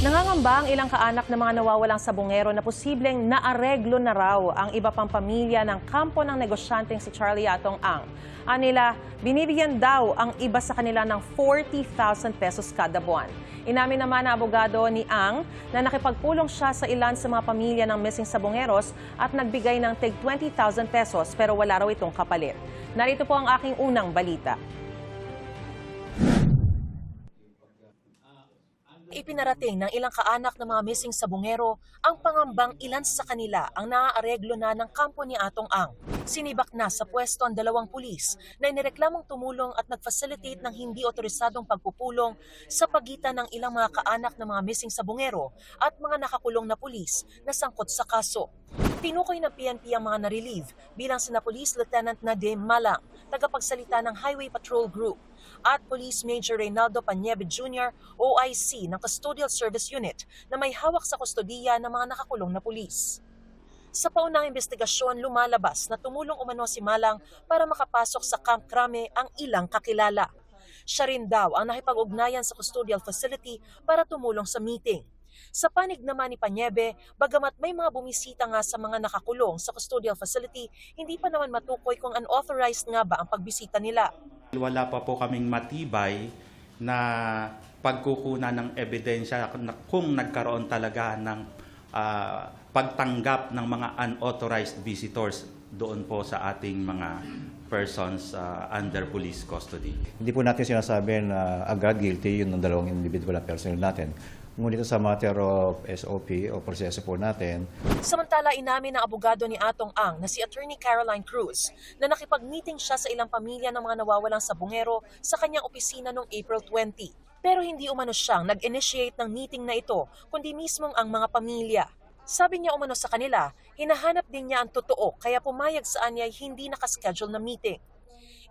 Nangangamba ang ilang kaanak ng mga nawawalang sabongero na posibleng naareglo na raw ang iba pang pamilya ng kampo ng negosyanteng si Charlie Atong Ang. Anila, binibigyan daw ang iba sa kanila ng 40,000 pesos kada buwan. Inamin naman na abogado ni Ang na nakipagpulong siya sa ilan sa mga pamilya ng missing sabongeros at nagbigay ng tig 20,000 pesos pero wala raw itong kapalit. Narito po ang aking unang balita. Ipinarating ng ilang kaanak ng mga missing sabongero ang pangambang ilan sa kanila ang naaareglo na ng kampo ni Atong Ang. Sinibak na sa pwesto ang dalawang pulis na inireklamong tumulong at nag-facilitate ng hindi otorisadong pagpupulong sa pagitan ng ilang mga kaanak ng mga missing sabongero at mga nakakulong na pulis na sangkot sa kaso. Tinukoy ng PNP ang mga na-relieve bilang sina Police Lieutenant Nadim Malang, tagapagsalita ng Highway Patrol Group, at Police Major Reynaldo Paniebe Jr., OIC ng Custodial Service Unit na may hawak sa kustodiya ng mga nakakulong na pulis. Sa paunang investigasyon, lumalabas na tumulong umano si Malang para makapasok sa Camp Crame ang ilang kakilala. Siya rin daw ang nakipag-ugnayan sa custodial facility para tumulong sa meeting. Sa panig naman ni Paniebe, bagamat may mga bumisita nga sa mga nakakulong sa custodial facility, hindi pa naman matukoy kung unauthorized nga ba ang pagbisita nila. Wala pa po kaming matibay na pagkukunan ng ebidensya kung nagkaroon talaga ng pagtanggap ng mga unauthorized visitors doon po sa ating mga persons under police custody. Hindi po natin sinasabi na agad guilty yun ng dalawang individual na personnel natin. Ngunit sa matter of SOP o proseso po natin. Samantala, inamin ng abogado ni Atong Ang na si Attorney Caroline Cruz na nakipag-meeting siya sa ilang pamilya ng mga nawawalang sabongero sa kanyang opisina noong April 20. Pero hindi umano siyang nag-initiate ng meeting na ito, kundi mismong ang mga pamilya. Sabi niya umano sa kanila, hinahanap din niya ang totoo kaya pumayag saan niya ay hindi nakaschedule na meeting.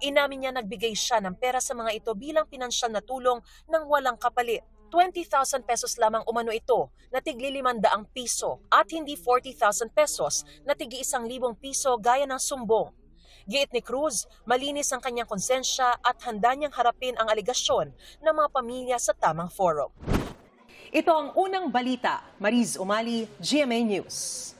Inamin niya nagbigay siya ng pera sa mga ito bilang pinansyal na tulong ng walang kapalit. 20,000 pesos lamang umano ito na tig 500 piso at hindi 40,000 pesos na tig 1,000 piso gaya ng sumbong. Giit ni Cruz, malinis ang kanyang konsensya at handa niyang harapin ang aligasyon ng mga pamilya sa tamang forum. Ito ang unang balita. Mariz Umali, GMA News.